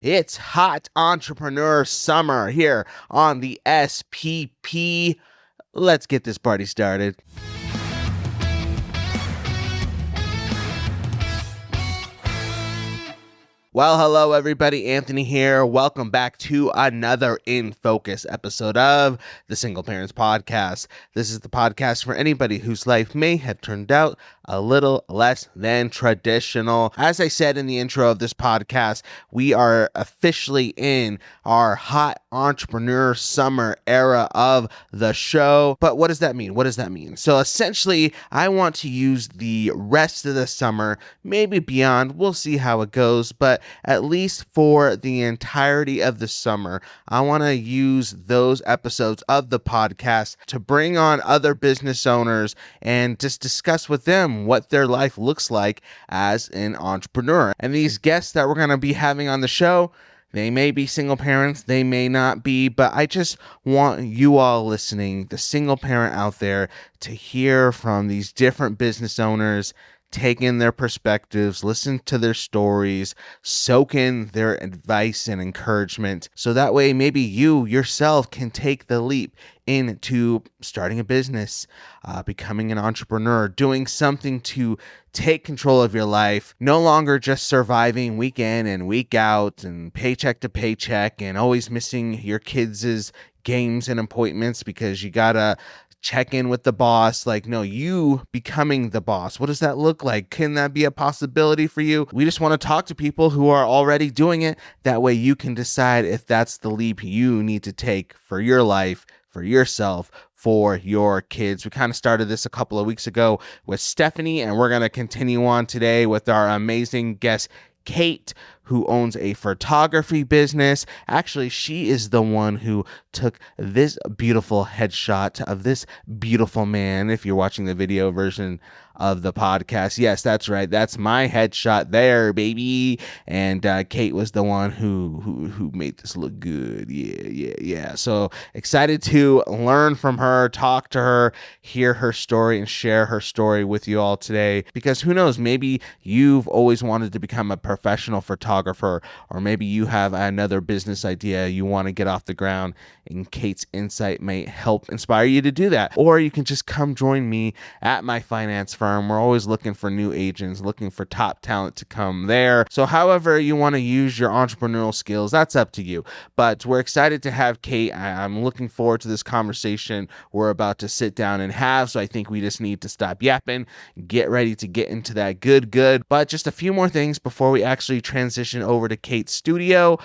It's hot entrepreneur summer here on the SPP. Let's get this party started. Well, hello everybody, Anthony here. Welcome back to another In Focus episode of the Single Parents Podcast. This is the podcast for anybody whose life may have turned out a little less than traditional. As I said in the intro of this podcast, we are officially in our hot entrepreneur summer era of the show. But what does that mean? So essentially, I want to use the rest of the summer, maybe beyond, we'll see how it goes, but at least for the entirety of the summer, I want to use those episodes of the podcast to bring on other business owners and just discuss with them what their life looks like as an entrepreneur. And these guests that we're going to be having on the show, they may be single parents, they may not be, but I just want you all listening, the single parent out there, to hear from these different business owners, take in their perspectives, listen to their stories, soak in their advice and encouragement. So that way, maybe you yourself can take the leap into starting a business, becoming an entrepreneur, doing something to take control of your life, no longer just surviving week in and week out and paycheck to paycheck and always missing your kids' games and appointments because you gotta check in with the boss. Like, no, you becoming the boss. What does that look like? Can that be a possibility for you? We just want to talk to people who are already doing it. That way you can decide if that's the leap you need to take for your life, for yourself, for your kids. We kind of started this a couple of weeks ago with Stephanie, and we're going to continue on today with our amazing guest, Kate, who owns a photography business. Actually, she is the one who took this beautiful headshot of this beautiful man. If you're watching the video version of the podcast, yes, that's right. That's my headshot there, baby. And Kate was the one who made this look good. Yeah. So excited to learn from her, talk to her, hear her story, and share her story with you all today. Because who knows, maybe you've always wanted to become a professional photographer, or maybe you have another business idea you want to get off the ground, and Kate's insight may help inspire you to do that. Or you can just come join me at my finance firm. We're always looking for new agents, looking for top talent to come there. So however you want to use your entrepreneurial skills, that's up to you. But we're excited to have Kate. I'm looking forward to this conversation we're about to sit down and have. So I think we just need to stop yapping, get ready to get into that good. But just a few more things before we actually transition over to Kate's studio.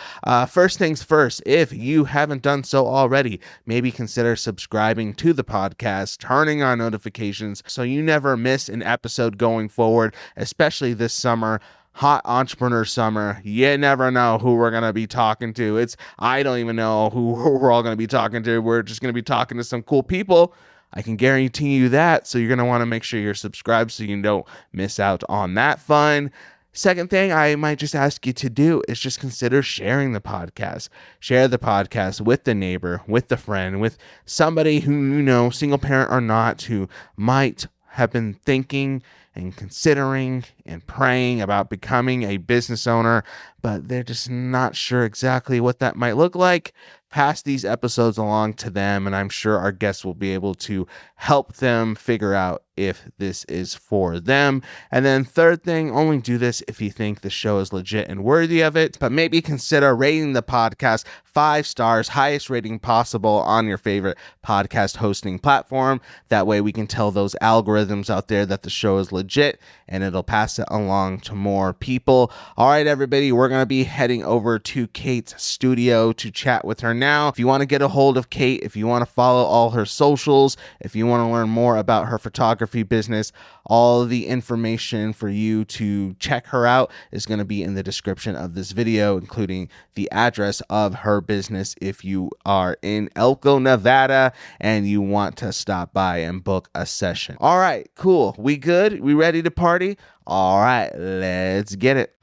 First things first, if you haven't done so already, maybe consider subscribing to the podcast, turning on notifications so you never miss an episode going forward, especially this summer. Hot entrepreneur summer. You never know who we're going to be talking to. I don't even know who we're all going to be talking to. We're just going to be talking to some cool people. I can guarantee you that. So you're going to want to make sure you're subscribed so you don't miss out on that fun. Second thing I might just ask you to do is just consider sharing the podcast. Share the podcast with the neighbor, with the friend, with somebody who you know, single parent or not, who might have been thinking and considering and praying about becoming a business owner, but they're just not sure exactly what that might look like. Pass these episodes along to them, and I'm sure our guests will be able to help them figure out if this is for them. And then third thing, only do this if you think the show is legit and worthy of it, but maybe consider rating the podcast 5 stars, highest rating possible on your favorite podcast hosting platform. That way we can tell those algorithms out there that the show is legit, and it'll pass it along to more people. All right, everybody, we're going to be heading over to Kate's studio to chat with her now. If you want to get a hold of Kate, if you want to follow all her socials, if you want to learn more about her photography business, all the information for you to check her out is going to be in the description of this video, including the address of her business if you are in Elko, Nevada, and you want to stop by and book a session. All right, cool. We good? We ready to party? All right, let's get it.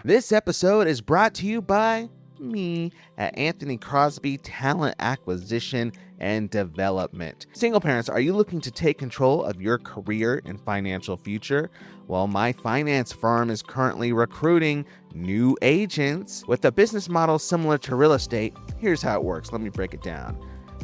This episode is brought to you by me at Anthony Crosby Talent Acquisition and Development. Single parents, are you looking to take control of your career and financial future? Well, my finance firm is currently recruiting new agents with a business model similar to real estate. Here's how it works. Let me break it down.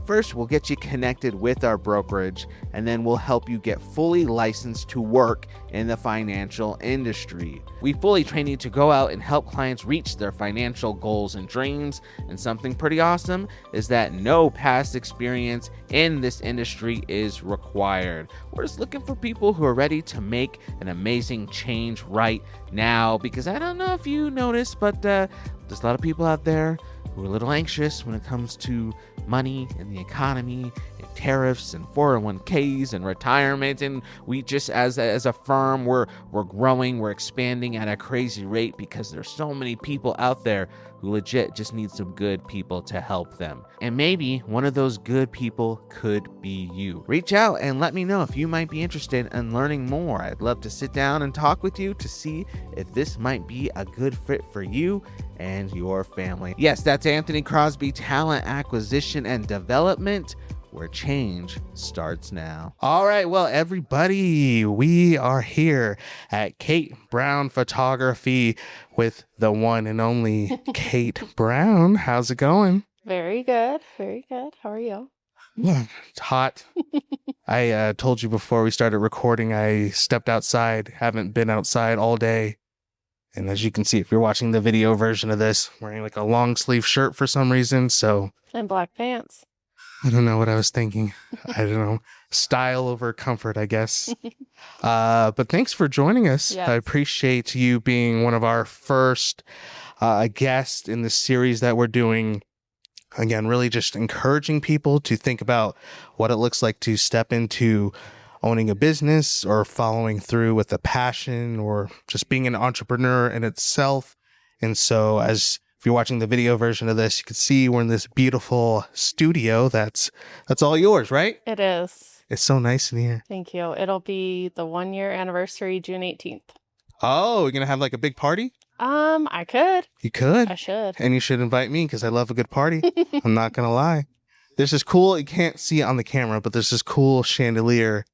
First, we'll get you connected with our brokerage, and then we'll help you get fully licensed to work in the financial industry. We fully train you to go out and help clients reach their financial goals and dreams. And something pretty awesome is that no past experience in this industry is required. We're just looking for people who are ready to make an amazing change right now, because I don't know if you noticed, but there's a lot of people out there who are a little anxious when it comes to money and the economy and tariffs and 401ks and retirement. And we just, as a firm, we're growing, we're expanding at a crazy rate because there's so many people out there who legit just need some good people to help them. And maybe one of those good people could be you. Reach out and let me know if you might be interested in learning more. I'd love to sit down and talk with you to see if this might be a good fit for you and your family. Yes, that's Anthony Crosby Talent Acquisition and Development, where change starts now. All right, well, everybody, we are here at Kate Brown Photography with the one and only Kate Brown. How's it going? Very good. Very good. How are you? It's hot. I told you before we started recording, I stepped outside, haven't been outside all day. And as you can see, if you're watching the video version of this, wearing like a long sleeve shirt for some reason. So, and black pants. I don't know what I was thinking. I don't know. Style over comfort, I guess. But thanks for joining us. Yes. I appreciate you being one of our first guests in the series that we're doing. Again, really just encouraging people to think about what it looks like to step into owning a business or following through with a passion or just being an entrepreneur in itself. And so if you're watching the video version of this, you can see we're in this beautiful studio. That's all yours, right? It is. It's so nice in here. Thank you. It'll be the 1-year anniversary, June 18th. Oh, you're going to have like a big party? I could. You could? I should. And you should invite me because I love a good party. I'm not going to lie. There's this cool, you can't see it on the camera, but there's this cool chandelier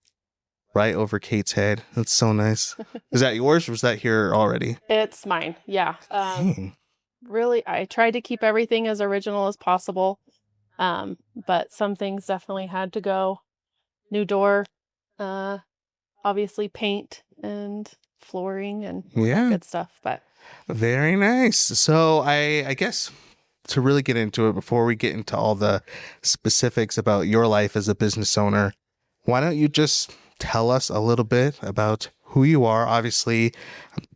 right over Kate's head. That's so nice. Is that yours or was that here already? It's mine. Yeah. Really, I tried to keep everything as original as possible. But some things definitely had to go. New door, obviously paint and flooring and good stuff. But very nice. So I guess to really get into it, before we get into all the specifics about your life as a business owner, why don't you just tell us a little bit about who you are? Obviously,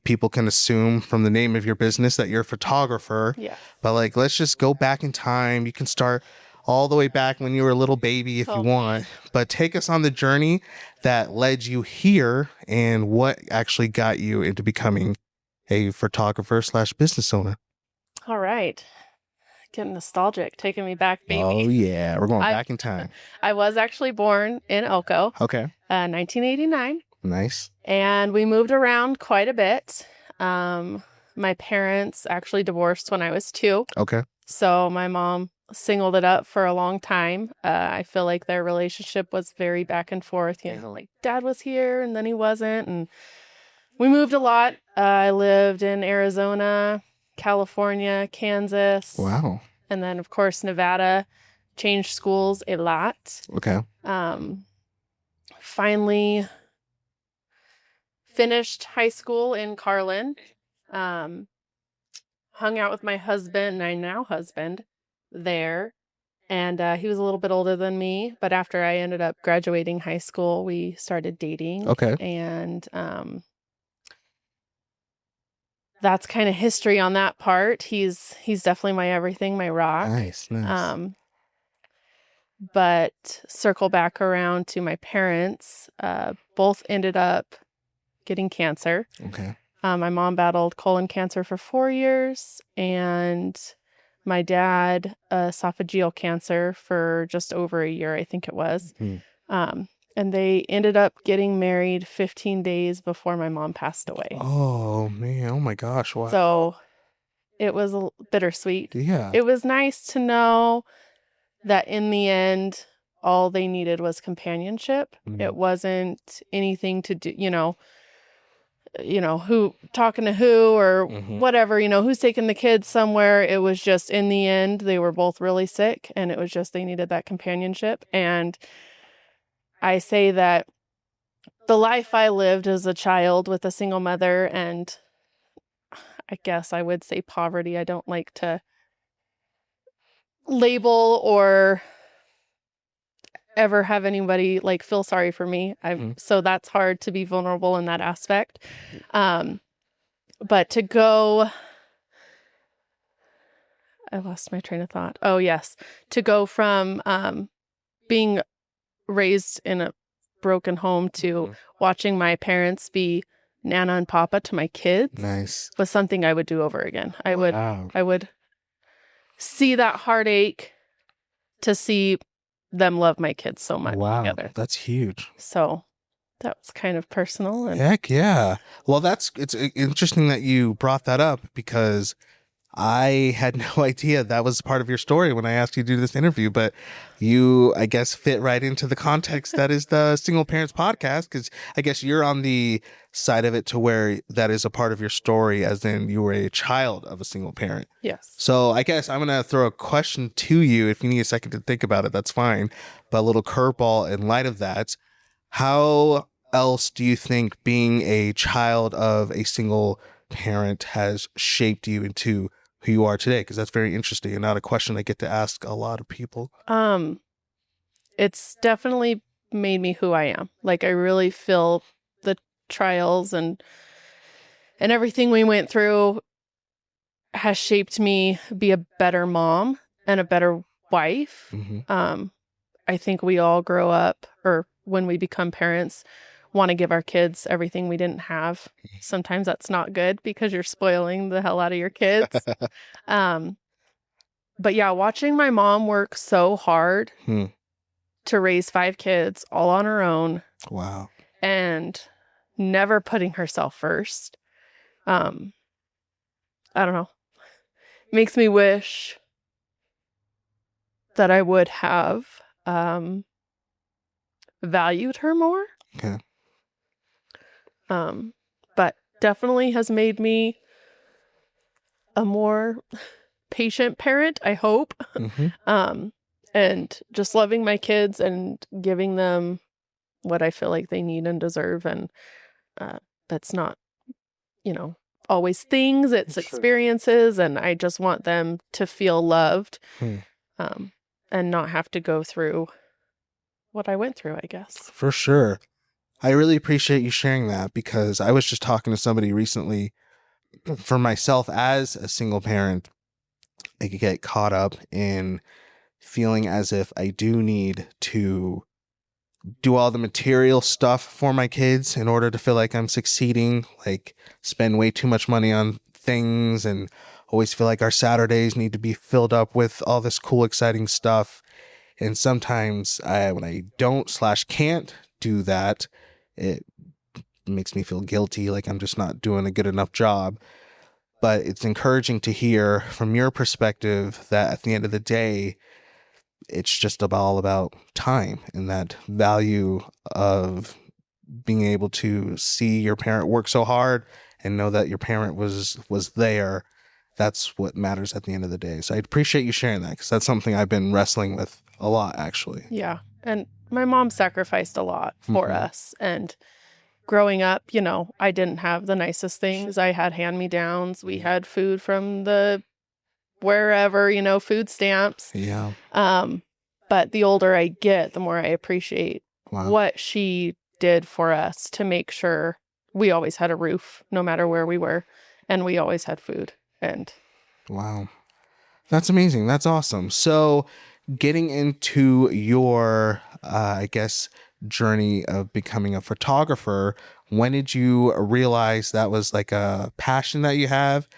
people can assume from the name of your business that you're a photographer. Yeah. But let's just go back in time. You can start all the way back when you were a little baby if you want. But take us on the journey that led you here and what actually got you into becoming a photographer / business owner. All right. Getting nostalgic, taking me back, baby. Oh, yeah. We're going back in time. I was actually born in Elko. Okay. 1989. Nice. And we moved around quite a bit. My parents actually divorced when I was 2. Okay. So my mom singled it up for a long time. I feel like their relationship was very back and forth. Like dad was here and then he wasn't. And we moved a lot. I lived in Arizona, California, Kansas. Wow. And then, of course, Nevada. Changed schools a lot. Okay. Finally finished high school in Carlin. Hung out with my husband, my now husband, there. And he was a little bit older than me. But after I ended up graduating high school, we started dating. Okay. And that's kind of history on that part. He's definitely my everything, my rock. Nice. But circle back around to my parents. Both ended up getting cancer. Okay. My mom battled colon cancer for 4 years, and my dad esophageal cancer for just over a year, I think it was. Mm-hmm. And they ended up getting married 15 days before my mom passed away. Oh, man. Oh, my gosh. Wow. So it was bittersweet. Yeah. It was nice to know that in the end, all they needed was companionship. It wasn't anything to do, who talking to who or whatever, who's taking the kids somewhere. It was just in the end, they were both really sick, and it was just they needed that companionship. And I say that the life I lived as a child with a single mother, and I guess I would say poverty. I don't like to label or ever have anybody like feel sorry for me. So that's hard to be vulnerable in that aspect. But to go, I lost my train of thought. Oh yes. To go from being raised in a broken home to watching my parents be Nana and Papa to my kids was something I would do over again. I would see that heartache to see them love my kids so much together. That's huge. So that was kind of personal. Heck yeah. Well, it's interesting that you brought that up, because I had no idea that was part of your story when I asked you to do this interview, but you, I guess, fit right into the context that is the Single Parents Podcast, because I guess you're on the side of it to where that is a part of your story, as in you were a child of a single parent. Yes. So I guess I'm going to throw a question to you. If you need a second to think about it, that's fine. But a little curveball in light of that, how else do you think being a child of a single parent has shaped you into who you are today? Because that's very interesting and not a question I get to ask a lot of people. It's definitely made me who I am. Like, I really feel the trials and everything we went through has shaped me be a better mom and a better wife. I think we all grow up, or when we become parents, want to give our kids everything we didn't have. Sometimes that's not good because you're spoiling the hell out of your kids. But yeah, watching my mom work so hard to raise 5 kids all on her own. Wow. And never putting herself first. I don't know. Makes me wish that I would have valued her more. Okay. But definitely has made me a more patient parent, I hope. And just loving my kids and giving them what I feel like they need and deserve. And that's not, always things, it's experiences. And I just want them to feel loved and not have to go through what I went through, I guess. For sure. I really appreciate you sharing that, because I was just talking to somebody recently. For myself as a single parent, I could get caught up in feeling as if I do need to do all the material stuff for my kids in order to feel like I'm succeeding, like spend way too much money on things and always feel like our Saturdays need to be filled up with all this cool, exciting stuff. And sometimes when I don't/can't do that, it makes me feel guilty, like I'm just not doing a good enough job. But it's encouraging to hear from your perspective that at the end of the day, it's just all about time, and that value of being able to see your parent work so hard and know that your parent was there. That's what matters at the end of the day. So I appreciate you sharing that, because that's something I've been wrestling with a lot, actually. Yeah. And my mom sacrificed a lot for us. And growing up, I didn't have the nicest things. I had hand-me-downs. We had food from the wherever, food stamps. Yeah. But the older I get, the more I appreciate what she did for us to make sure we always had a roof, no matter where we were, and we always had food. And wow, that's amazing. That's awesome. So, getting into your, I guess, journey of becoming a photographer, when did you realize that was like a passion that you have?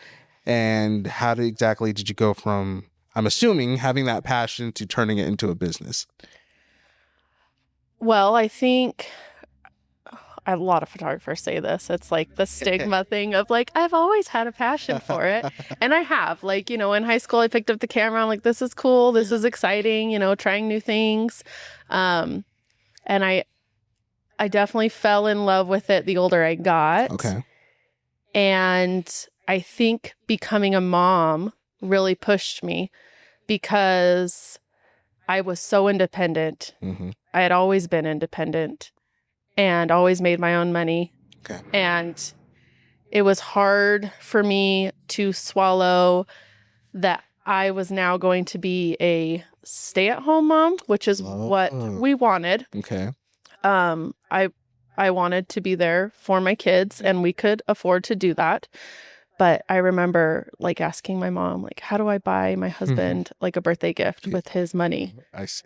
And how exactly did you go from, I'm assuming, having that passion to turning it into a business? Well, I think a lot of photographers say this. It's like the stigma thing of like, I've always had a passion for it. And I have, like, you know, in high school, I picked up the camera. I'm like, this is cool. This is exciting, you know, trying new things. And I definitely fell in love with it the older I got. Okay. And I think becoming a mom really pushed me because I was so independent. Mm-hmm. I had always been independent and always made my own money. Okay. And it was hard for me to swallow that I was now going to be a stay-at-home mom, which is what we wanted. Okay. I wanted to be there for my kids, and we could afford to do that. But I remember like asking my mom, like, how do I buy my husband like a birthday gift with his money?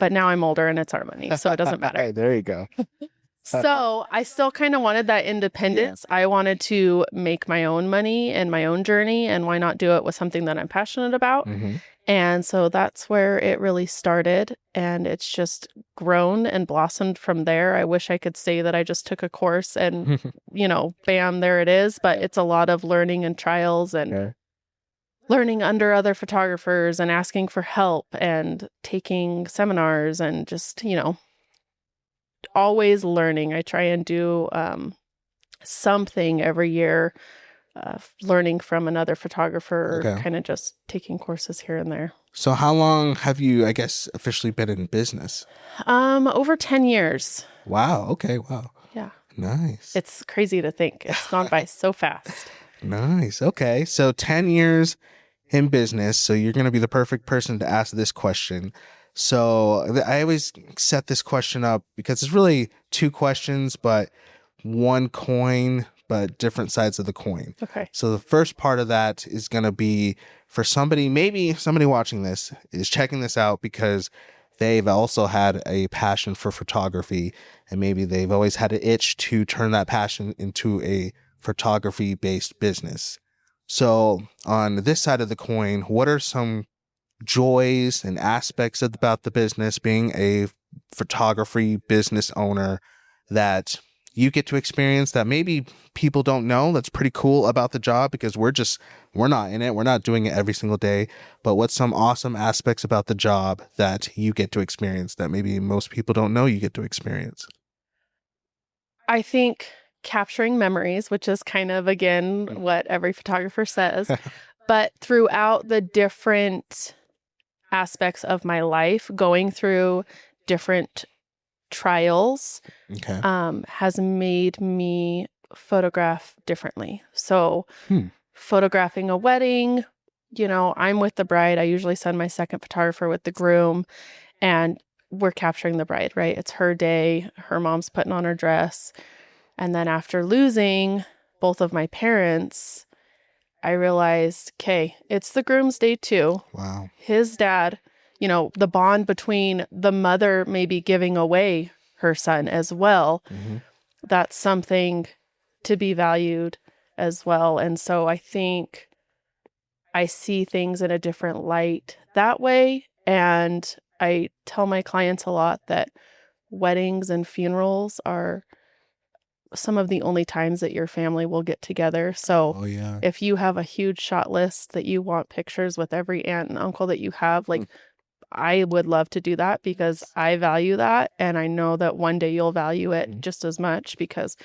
But now I'm older and it's our money, so it doesn't matter. There you go. So I still kind of wanted that independence. Yeah. I wanted to make my own money and my own journey, and why not do it with something that I'm passionate about? Mm-hmm. And so that's where it really started, and it's just grown and blossomed from there. I wish I could say that I just took a course and, you know, bam, there it is. But it's a lot of learning and trials and learning under other photographers and asking for help and taking seminars and just, you know, always learning. I try and do something every year, learning from another photographer, or kind of just taking courses here and there. So how long have you, I guess, officially been in business? Over 10 years. Wow. Okay. Wow. Yeah. Nice. It's crazy to think. It's gone by so fast. Nice. Okay. So 10 years in business. So you're going to be the perfect person to ask this question. So I always set this question up because it's really two questions, but one coin, but different sides of the coin. Okay. So the first part of that is going to be for somebody, maybe somebody watching this is checking this out because they've also had a passion for photography, and maybe they've always had an itch to turn that passion into a photography-based business. So on this side of the coin, what are some joys and aspects about the business, being a photography business owner, that you get to experience that maybe people don't know that's pretty cool about the job? Because we're not in it. We're not doing it every single day. But what's some awesome aspects about the job that you get to experience that maybe most people don't know you get to experience? I think capturing memories, which is kind of, again, what every photographer says, but throughout the different aspects of my life, going through different trials, has made me photograph differently. So photographing a wedding, you know, I'm with the bride. I usually send my second photographer with the groom, and we're capturing the bride, right? It's her day. Her mom's putting on her dress. And then after losing both of my parents, I realized, okay, it's the groom's day too. Wow. His dad, you know, the bond between the mother maybe giving away her son as well. Mm-hmm. That's something to be valued as well. And so I think I see things in a different light that way. And I tell my clients a lot that weddings and funerals are some of the only times that your family will get together. So if you have a huge shot list that you want pictures with every aunt and uncle that you have, like, I would love to do that because I value that. And I know that one day you'll value it just as much, because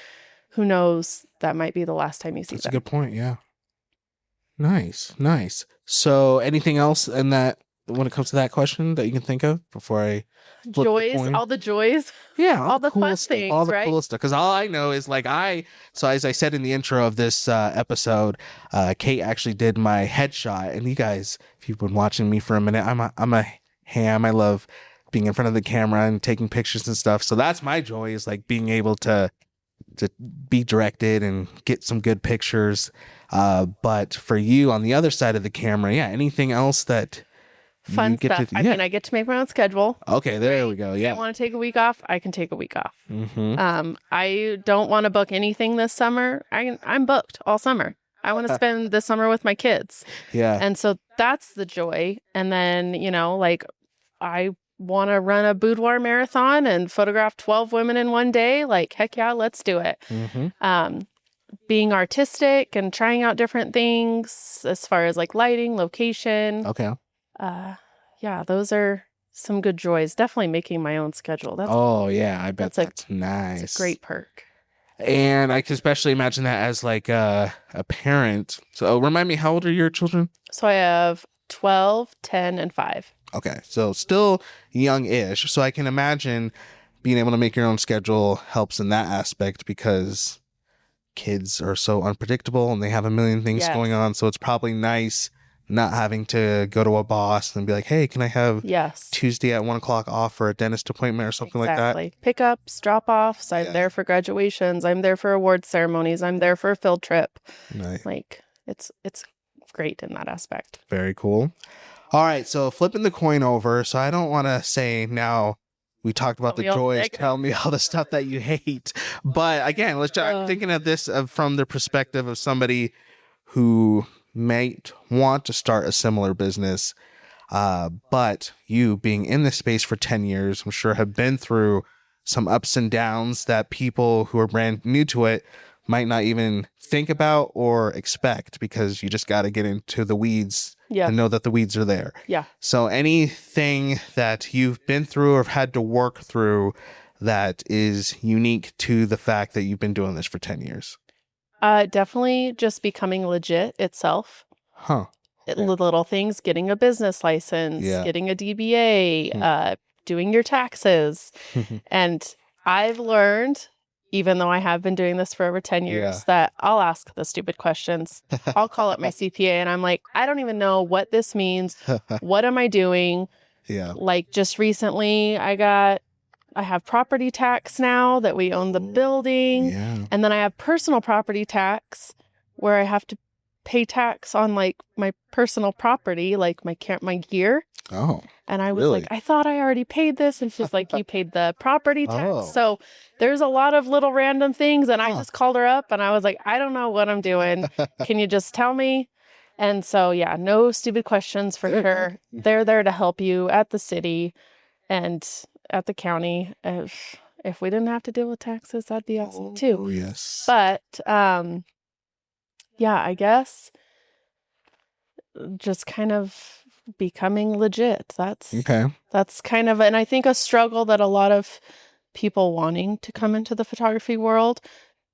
who knows, that might be the last time you see them. That's a good point. Yeah. Nice. So anything else in that, when it comes to that question, that you can think of before I flip joys, the coin? all the joys. Yeah. all the cool fun stuff, things, all the right? cool stuff. Because all I know is like so as I said in the intro of this episode, Kate actually did my headshot. And you guys, if you've been watching me for a minute, I'm a ham. I love being in front of the camera and taking pictures and stuff. So that's my joy, is like being able to be directed and get some good pictures. But for you on the other side of the camera, anything else that fun stuff. I mean, I get to make my own schedule. Okay, there we go. Yeah. I want to take a week off, I can take a week off. Mm-hmm. I don't want to book anything this summer. I'm booked all summer. I want to spend the summer with my kids. Yeah. And so that's the joy. And then, you know, like, I want to run a boudoir marathon and photograph 12 women in one day, like, heck yeah, let's do it. Being artistic and trying out different things as far as like lighting, location. Okay. Yeah, those are some good joys. Definitely making my own schedule. Yeah, I bet that's nice. It's a great perk. And I can especially imagine that as like a parent. So remind me, how old are your children? So I have 12, 10, and 5. Okay, so still young-ish. So I can imagine being able to make your own schedule helps in that aspect because kids are so unpredictable and they have a million things going on. So it's probably nice not having to go to a boss and be like, hey, can I have Tuesday at 1 o'clock off for a dentist appointment or something like that? Pickups, drop-offs. I'm there for graduations. I'm there for award ceremonies. I'm there for a field trip. Nice. Like, it's great in that aspect. Very cool. All right, so flipping the coin over. So I don't want to say we talked about the joys. Tell me all the stuff that you hate. But again, I'm thinking of this from the perspective of somebody who might want to start a similar business. But you being in this space for 10 years, I'm sure have been through some ups and downs that people who are brand new to it might not even think about or expect because you just got to get into the weeds and know that the weeds are there. Yeah. So anything that you've been through or had to work through that is unique to the fact that you've been doing this for 10 years? Definitely just becoming legit itself. Little things, getting a business license, getting a DBA, doing your taxes. And I've learned, even though I have been doing this for over 10 years, that I'll ask the stupid questions. I'll call up my CPA and I'm like, I don't even know what this means. What am I doing? Like just recently I have property tax now that we own the building. And then I have personal property tax where I have to pay tax on like my personal property, like my gear. And I was like, I thought I already paid this. And she's like, you paid the property tax. So there's a lot of little random things. And I just called her up and I was like, I don't know what I'm doing. Can you just tell me? And so, no stupid questions for sure. They're there to help you at the city and at the county. If we didn't have to deal with taxes, that'd be awesome too. Yes. But, I guess just kind of becoming legit. That's kind of, and I think a struggle that a lot of people wanting to come into the photography world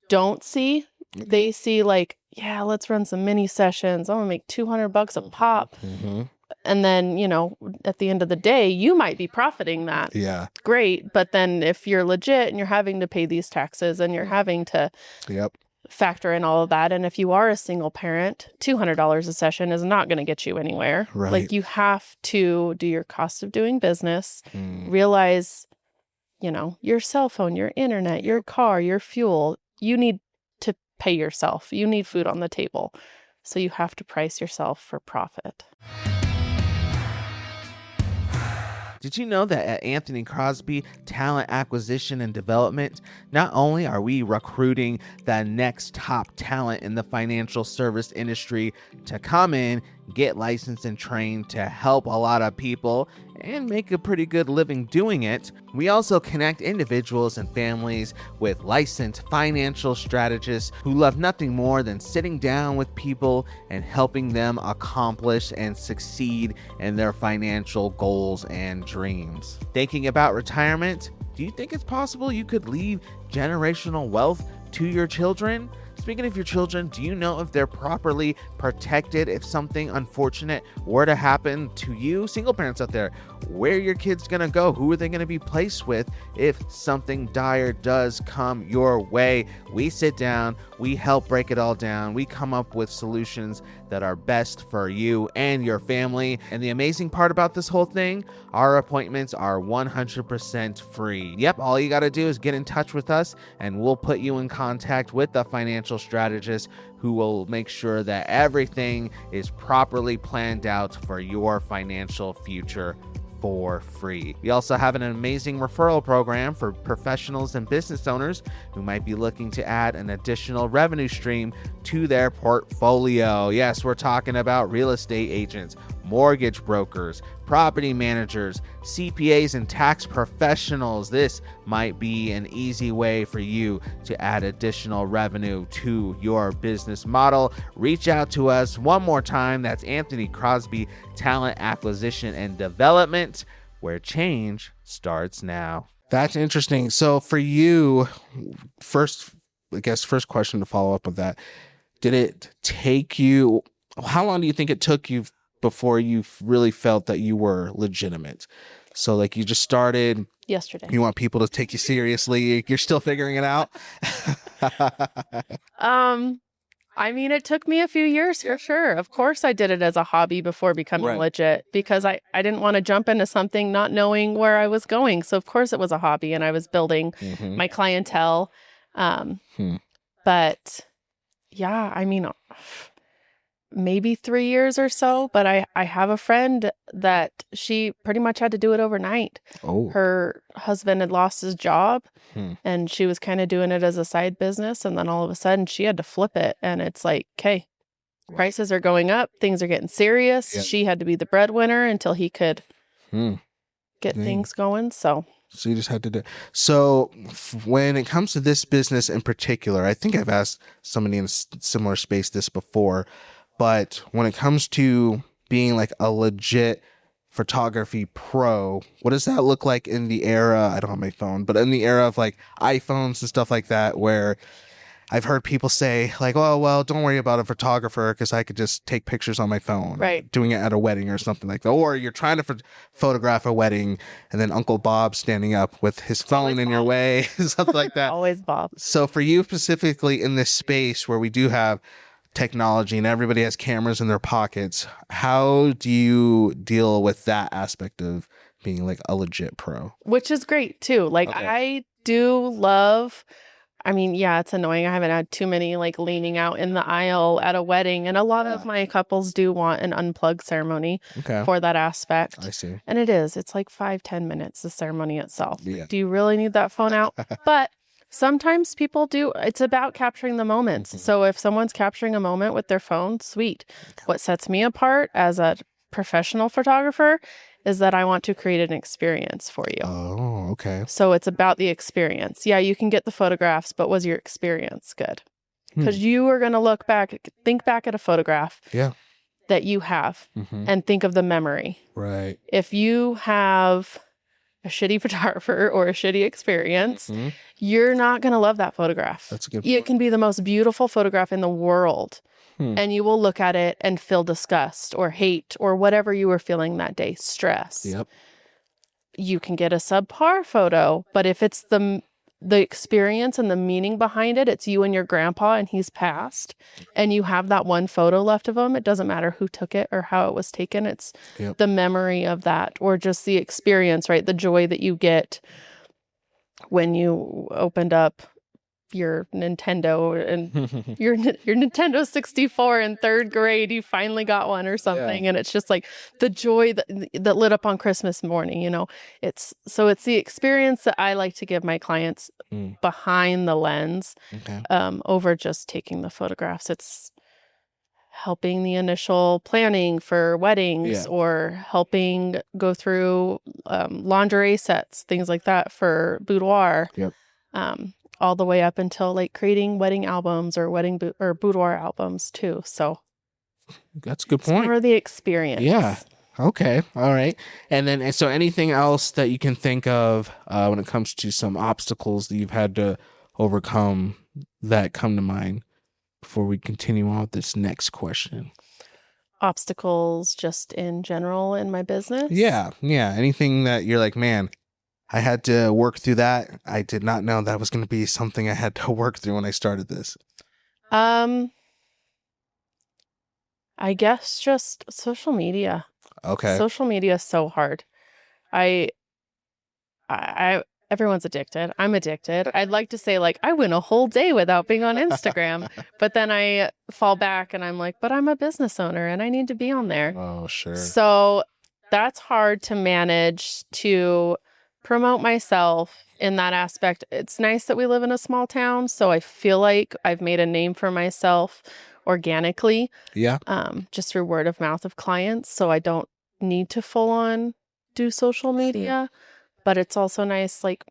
don't see. They see like, let's run some mini sessions. I'm gonna make $200 a pop. And then, at the end of the day, you might be profiting that. Great. But then if you're legit and you're having to pay these taxes and you're having to factor in all of that. And if you are a single parent, $200 a session is not going to get you anywhere. Like you have to do your cost of doing business, realize, your cell phone, your internet, your car, your fuel, you need to pay yourself. You need food on the table. So you have to price yourself for profit. Did you know that at Anthony Crosby Talent Acquisition and Development, not only are we recruiting the next top talent in the financial service industry to come in, get licensed and trained to help a lot of people and make a pretty good living doing it, we also connect individuals and families with licensed financial strategists who love nothing more than sitting down with people and helping them accomplish and succeed in their financial goals and dreams. Thinking about retirement? Do you think it's possible you could leave generational wealth to your children? Speaking of your children, do you know if they're properly protected if something unfortunate were to happen to you? Single parents out there, where are your kids going to go? Who are they going to be placed with if something dire does come your way? We sit down, we help break it all down. We come up with solutions that are best for you and your family. And the amazing part about this whole thing, our appointments are 100% free. Yep, all you got to do is get in touch with us and we'll put you in contact with the financial strategist who will make sure that everything is properly planned out for your financial future for free. We also have an amazing referral program for professionals and business owners who might be looking to add an additional revenue stream to their portfolio. Yes, we're talking about real estate agents, mortgage brokers, property managers, CPAs, and tax professionals. This might be an easy way for you to add additional revenue to your business model. Reach out to us one more time. That's Anthony Crosby, Talent Acquisition and Development, where change starts now. That's interesting. So for you, first question to follow up with that, did it take you, how long do you think it took you before you really felt that you were legitimate? So like you just started yesterday. You want people to take you seriously. You're still figuring it out. I mean, it took me a few years for sure. Of course, I did it as a hobby before becoming legit, because I didn't want to jump into something not knowing where I was going. So of course it was a hobby, and I was building my clientele. But yeah, I mean, maybe 3 years or so, but I have a friend that she pretty much had to do it overnight. Her husband had lost his job and she was kind of doing it as a side business. And then all of a sudden she had to flip it. And it's like, okay, prices are going up. Things are getting serious. Yeah. She had to be the breadwinner until he could get things going. So you just had to do. So when it comes to this business in particular, I think I've asked somebody in a similar space this before, but when it comes to being like a legit photography pro, what does that look like in the era? I don't have my phone, but in the era of like iPhones and stuff like that, where I've heard people say like, oh, well, don't worry about a photographer because I could just take pictures on my phone. Right. Doing it at a wedding or something like that. Or you're trying to photograph a wedding and then Uncle Bob standing up with his phone in your way, something like that. Always Bob. So for you specifically in this space where we do have technology and everybody has cameras in their pockets, how do you deal with that aspect of being like a legit pro? Which is great too. Like I do love, I mean, yeah, it's annoying. I haven't had too many like leaning out in the aisle at a wedding. And a lot of my couples do want an unplugged ceremony for that aspect. I see. And it's like 5-10 minutes, the ceremony itself. Yeah. Do you really need that phone out? But sometimes people do. It's about capturing the moments. So if someone's capturing a moment with their phone, sweet. What sets me apart as a professional photographer is that I want to create an experience for you. Oh, okay. So it's about the experience. Yeah, you can get the photographs, but was your experience good? Because you are going to think back at a photograph that you have and think of the memory. Right. If you have a shitty photographer or a shitty experience, you're not going to love that photograph. That's a good point. It can be the most beautiful photograph in the world. And you will look at it and feel disgust or hate or whatever you were feeling that day, stress. Yep. You can get a subpar photo, but if it's the experience and the meaning behind it, it's you and your grandpa and he's passed, and you have that one photo left of him. It doesn't matter who took it or how it was taken. It's the memory of that, or just the experience, right? The joy that you get when you opened up your Nintendo and your Nintendo 64 in 3rd grade, you finally got one or something. And it's just like the joy that lit up on Christmas morning, it's the experience that I like to give my clients behind the lens, over just taking the photographs. It's helping the initial planning for weddings or helping go through lingerie sets, things like that for boudoir. All the way up until like creating wedding albums or or boudoir albums too. So that's a good point. For the experience. Yeah. Okay. All right. And then, so anything else that you can think of when it comes to some obstacles that you've had to overcome that come to mind before we continue on with this next question? Obstacles just in general in my business? Yeah. Anything that you're like, man, I had to work through that. I did not know that was going to be something I had to work through when I started this. I guess just social media. Okay. Social media is so hard. Everyone's addicted. I'm addicted. I'd like to say like I went a whole day without being on Instagram, but then I fall back and I'm like, but I'm a business owner and I need to be on there. Oh, sure. So that's hard to manage, to promote myself in that aspect. It's nice that we live in a small town, so I feel like I've made a name for myself organically, Yeah. just through word of mouth of clients. So I don't need to full on do social media, but it's also nice, like,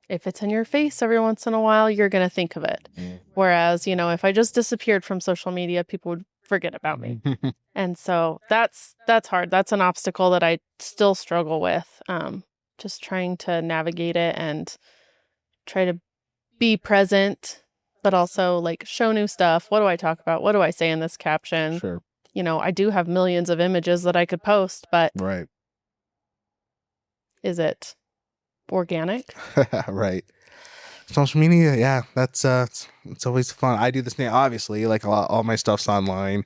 if it's in your face every once in a while, you're going to think of it. Whereas, if I just disappeared from social media, people would forget about me. And so that's hard. That's an obstacle that I still struggle with. Just trying to navigate it and try to be present, but also like show new stuff. What do I talk about? What do I say in this caption? Sure. I do have millions of images that I could post, but Right. is it organic? Right. Social media, yeah, that's it's always fun. I do this thing, obviously, like all my stuff's online,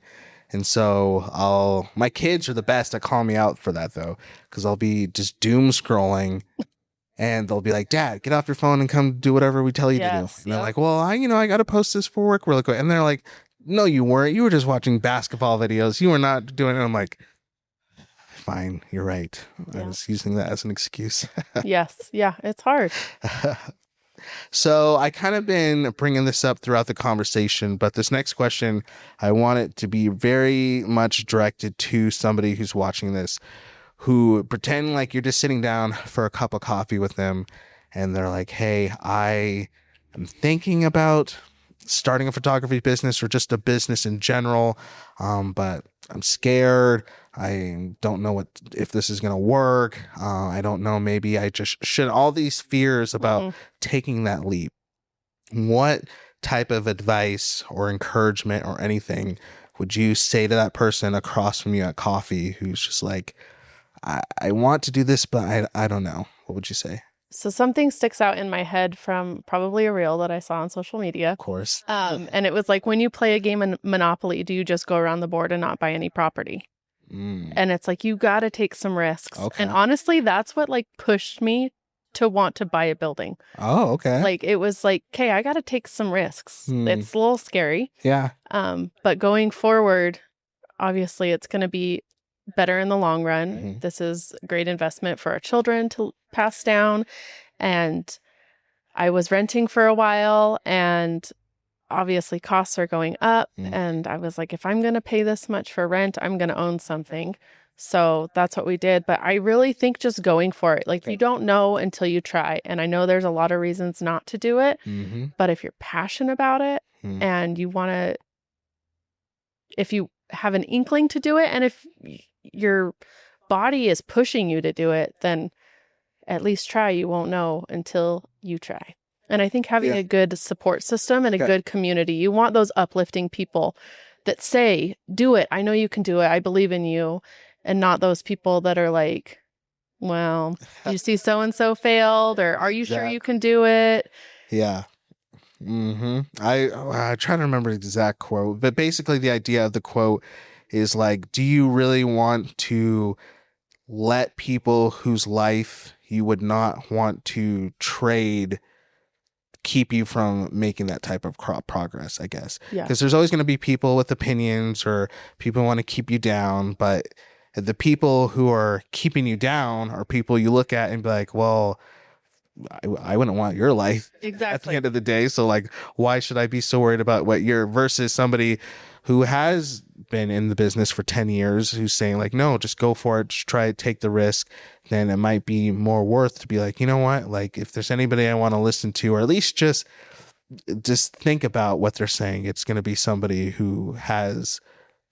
and so my kids are the best at calling me out for that though, because I'll be just doom scrolling, and they'll be like, "Dad, get off your phone and come do whatever we tell you to do." Yes, And they're yep. like, "Well, I got to post this for work really quick," and they're like, "No, you weren't. You were just watching basketball videos. You were not doing it." I'm like, "Fine, you're right. I Yeah. was using that as an excuse." Yes. Yeah. It's hard. So I kind of been bringing this up throughout the conversation, but this next question, I want it to be very much directed to somebody who's watching this, who pretend like you're just sitting down for a cup of coffee with them, and they're like, "Hey, I am thinking about starting a photography business or just a business in general, but I'm scared. I don't know if this is going to work. I don't know. Maybe I just should." All these fears about taking that leap. What type of advice or encouragement or anything would you say to that person across from you at coffee who's just like, I want to do this, but I don't know. What would you say? So something sticks out in my head from probably a reel that I saw on social media. Of course. And it was like, when you play a game of Monopoly, do you just go around the board and not buy any property? And it's like, you got to take some risks. Okay. And honestly, that's what like pushed me to want to buy a building. Oh, okay. Like, it was like, okay, I got to take some risks. It's a little scary. Yeah. But going forward, obviously it's going to be better in the long run. This is a great investment for our children to pass down. And I was renting for a while, and obviously costs are going up. And I was like, if I'm going to pay this much for rent, I'm going to own something. So that's what we did. But I really think just going for it, like, you don't know until you try. And I know there's a lot of reasons not to do it, but if you're passionate about it and you want to, if you have an inkling to do it, and if your body is pushing you to do it, then at least try. You won't know until you try. And I think having a good support system and a good community, you want those uplifting people that say, do it. I know you can do it. I believe in you. And not those people that are like, well, you see so-and-so failed, or are you sure you can do it? Yeah. I try to remember the exact quote, but basically the idea of the quote is like, do you really want to let people whose life you would not want to trade keep you from making that type of progress, I guess? Yeah. Because there's always going to be people with opinions, or people who want to keep you down, but the people who are keeping you down are people you look at and be like, well, I wouldn't want your life at the end of the day. So like, why should I be so worried about what you're, versus somebody who has been in the business for 10 years, who's saying like, no, just go for it. Just try to take the risk. Then it might be more worth to be like, you know what? Like, if there's anybody I want to listen to, or at least just think about what they're saying, it's going to be somebody who has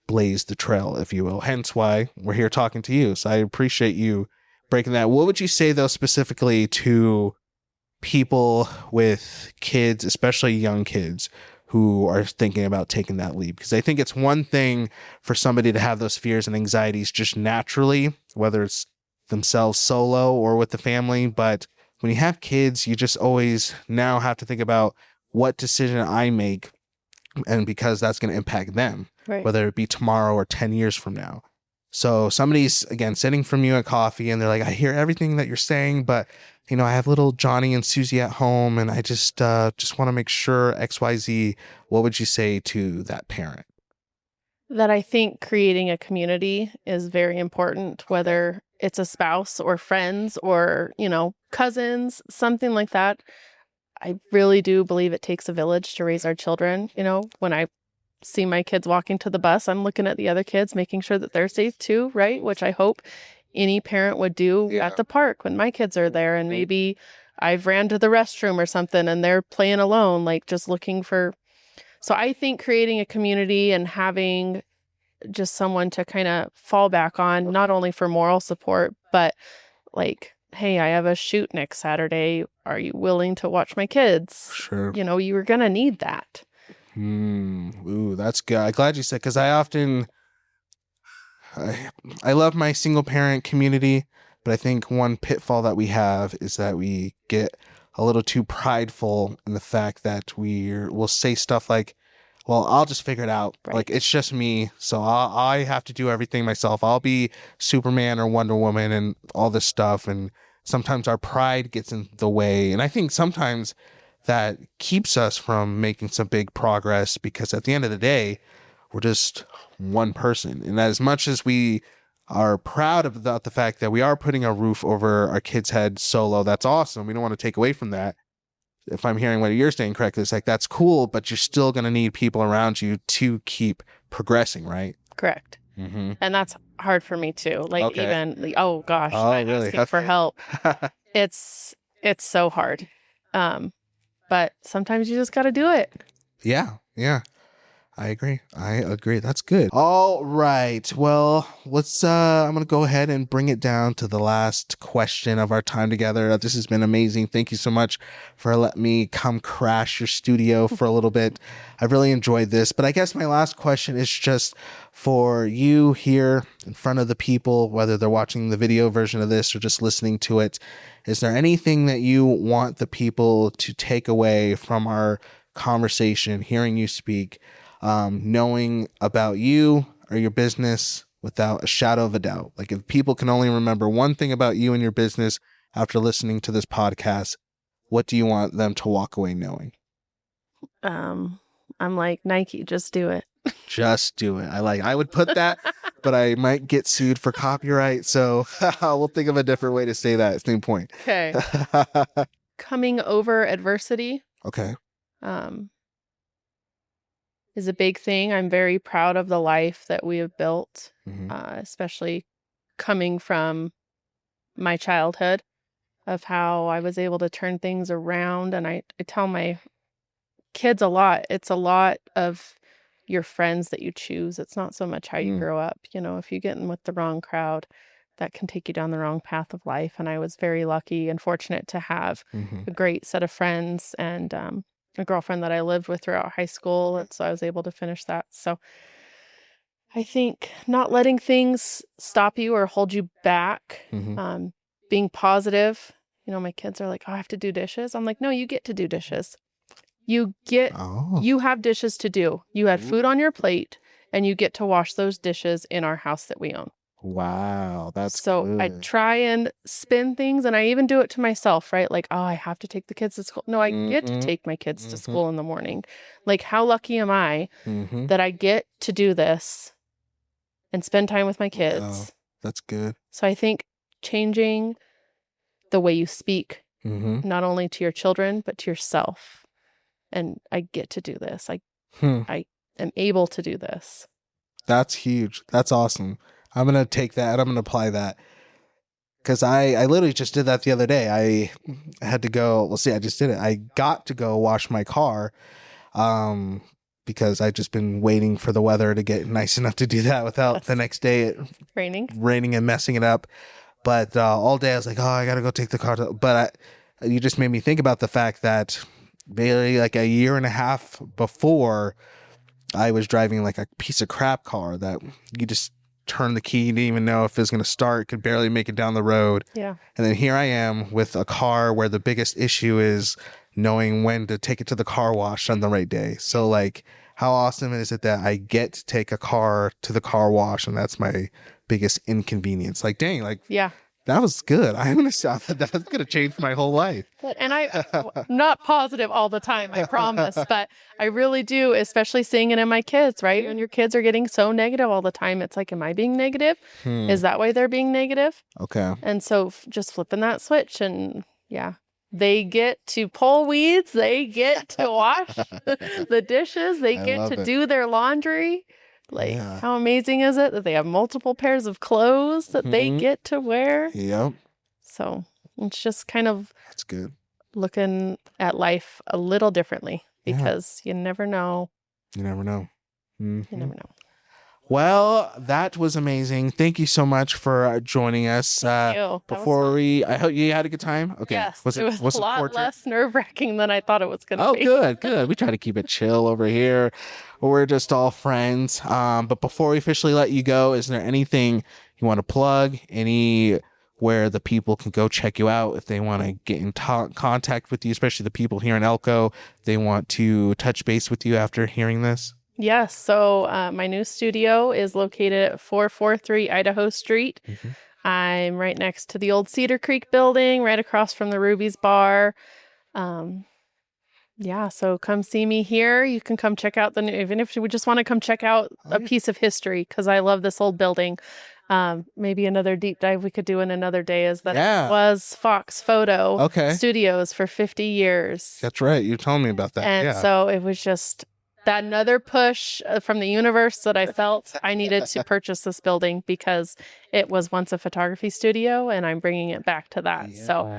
blazed the trail, if you will. Hence why we're here talking to you. So I appreciate you breaking that. What would you say though, specifically to people with kids, especially young kids, who are thinking about taking that leap? Because I think it's one thing for somebody to have those fears and anxieties just naturally, whether it's themselves solo or with the family. But when you have kids, you just always now have to think about what decision I make, and because that's going to impact them, whether it be tomorrow or 10 years from now. So somebody's, again, sitting from you at coffee, and they're like, I hear everything that you're saying, but I have little Johnny and Susie at home, and I just want to make sure XYZ. What would you say to that parent? That I think creating a community is very important, whether it's a spouse or friends or, cousins, something like that. I really do believe it takes a village to raise our children. When I see my kids walking to the bus, I'm looking at the other kids, making sure that they're safe too, right? Which I hope any parent would do at the park when my kids are there. And maybe I've ran to the restroom or something and they're playing alone, like just looking for. So I think creating a community and having just someone to kind of fall back on, not only for moral support, but like, hey, I have a shoot next Saturday. Are you willing to watch my kids? Sure. You know, you were going to need that. Ooh, that's good. I'm glad you said, because I love my single parent community, but I think one pitfall that we have is that we get a little too prideful in the fact that we'll say stuff like, well, I'll just figure it out. Right. Like, it's just me. So I have to do everything myself. I'll be Superman or Wonder Woman and all this stuff. And sometimes our pride gets in the way. And I think sometimes that keeps us from making some big progress, because at the end of the day, we're just one person. And as much as we are proud about the fact that we are putting a roof over our kids' heads solo, that's awesome. We don't want to take away from that. If I'm hearing what you're saying correctly, it's like, that's cool, but you're still going to need people around you to keep progressing, right? Correct. Mm-hmm. And that's hard for me too. Like, even, oh gosh, I'm really? asking for help. It's so hard. But sometimes you just got to do it. Yeah. I agree. That's good. All right. Well, I'm going to go ahead and bring it down to the last question of our time together. This has been amazing. Thank you so much for letting me come crash your studio for a little bit. I really enjoyed this, but I guess my last question is just for you here in front of the people, whether they're watching the video version of this or just listening to it. Is there anything that you want the people to take away from our conversation, hearing you speak, knowing about you or your business without a shadow of a doubt? Like, if people can only remember one thing about you and your business after listening to this podcast, what do you want them to walk away knowing? I'm like, Nike, just do it. Just do it. I would put that, but I might get sued for copyright. So we'll think of a different way to say that. Same point. Okay. Coming over adversity. Okay. Is a big thing. I'm very proud of the life that we have built, especially coming from my childhood, of how I was able to turn things around. And I tell my kids a lot, it's a lot of your friends that you choose. It's not so much how you grow up. You know, if you get in with the wrong crowd, that can take you down the wrong path of life. And I was very lucky and fortunate to have a great set of friends and a girlfriend that I lived with throughout high school. And so I was able to finish that. So I think not letting things stop you or hold you back, being positive. You know, my kids are like, oh, I have to do dishes. I'm like, no, you get to do dishes. You have dishes to do. You had food on your plate and you get to wash those dishes in our house that we own. Wow, that's so good. I try and spin things, and I even do it to myself, right? Like, oh, I have to take the kids to school. No, I get to take my kids to school in the morning. Like, how lucky am I that I get to do this and spend time with my kids? Wow, that's good. So I think changing the way you speak, not only to your children, but to yourself. And I get to do this. I am able to do this. That's huge. That's awesome. I'm going to take that and I'm going to apply that. Because I literally just did that the other day. I had to go, I just did it. I got to go wash my car because I'd just been waiting for the weather to get nice enough to do that without the next day it raining and messing it up. But all day I was like, oh, I got to go take the car. But you just made me think about the fact that barely like a year and a half before, I was driving like a piece of crap car that you just turn the key, didn't even know if it was going to start, could barely make it down the road. Yeah. And then here I am with a car where the biggest issue is knowing when to take it to the car wash on the right day. So like, how awesome is it that I get to take a car to the car wash and that's my biggest inconvenience? Like, dang, like, yeah. That was good. I'm going to say that's going to change my whole life. And I'm not positive all the time, I promise, but I really do, especially seeing it in my kids, right? When your kids are getting so negative all the time, it's like, am I being negative? Is that why they're being negative? Okay. And so just flipping that switch and yeah. They get to pull weeds. They get to wash the dishes. They get to do their laundry. Like, how amazing is it that they have multiple pairs of clothes that they get to wear? Yep. So it's just kind of that's good. Looking at life a little differently because you never know. You never know. You never know. Well, that was amazing. Thank you so much for joining us. Thank you. I hope you had a good time. Okay. Yes, it was a lot less nerve-wracking than I thought it was going to be. Oh, good. We try to keep it chill over here. We're just all friends. But before we officially let you go, is there anything you want to plug? Where the people can go check you out if they want to get in contact with you, especially the people here in Elko, they want to touch base with you after hearing this? Yes. So my new studio is located at 443 Idaho Street. I'm right next to the old Cedar Creek building, right across from the Ruby's Bar. So come see me here. You can come check out even if you just want to come check out a piece of history, because I love this old building. Maybe another deep dive we could do in another day is that it was Fox Photo Studios for 50 years. That's right. You told me about that. And so it was just that another push from the universe that I felt I needed to purchase this building because it was once a photography studio and I'm bringing it back to that. So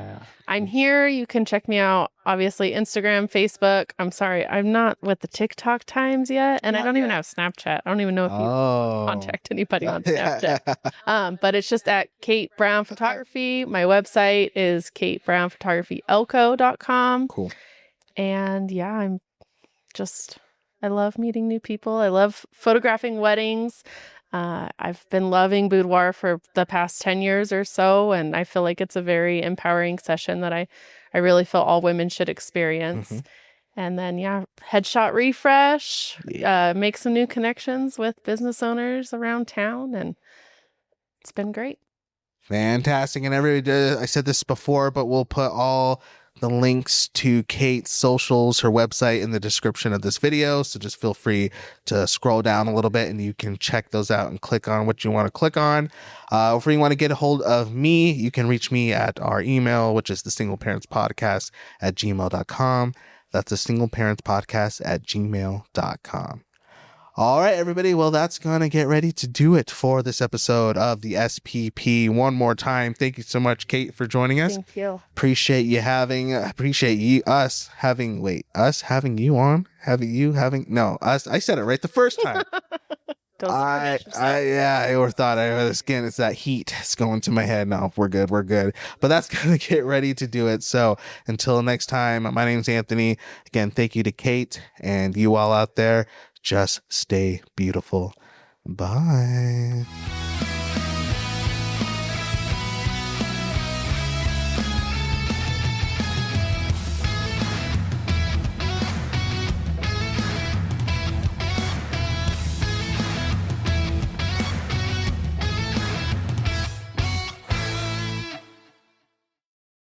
I'm here. You can check me out. Obviously, Instagram, Facebook. I'm sorry, I'm not with the TikTok times yet. And I don't even have Snapchat. I don't even know if you contact anybody on Snapchat. But it's just at Kate Brown Photography. My website is kateBrownPhotographyElko.com. Cool. And I love meeting new people. I love photographing weddings. I've been loving boudoir for the past 10 years or so, and I feel like it's a very empowering session that I really feel all women should experience. And then, headshot refresh, make some new connections with business owners around town, and it's been great. Fantastic. And I said this before, but we'll put all the links to Kate's socials, her website, in the description of this video. So just feel free to scroll down a little bit and you can check those out and click on what you want to click on. If you want to get a hold of me, you can reach me at our email, which is thesingleparentspodcast@gmail.com. That's thesingleparentspodcast@gmail.com. All right, everybody. Well, that's going to get ready to do it for this episode of the SPP. One more time, thank you so much, Kate, for joining us. Thank you. Appreciate you having you on. Us. I said it right the first time. I thought again, it's that heat. It's going to my head. No, we're good. But that's going to get ready to do it. So until next time, my name's Anthony. Again, thank you to Kate and you all out there. Just stay beautiful. Bye.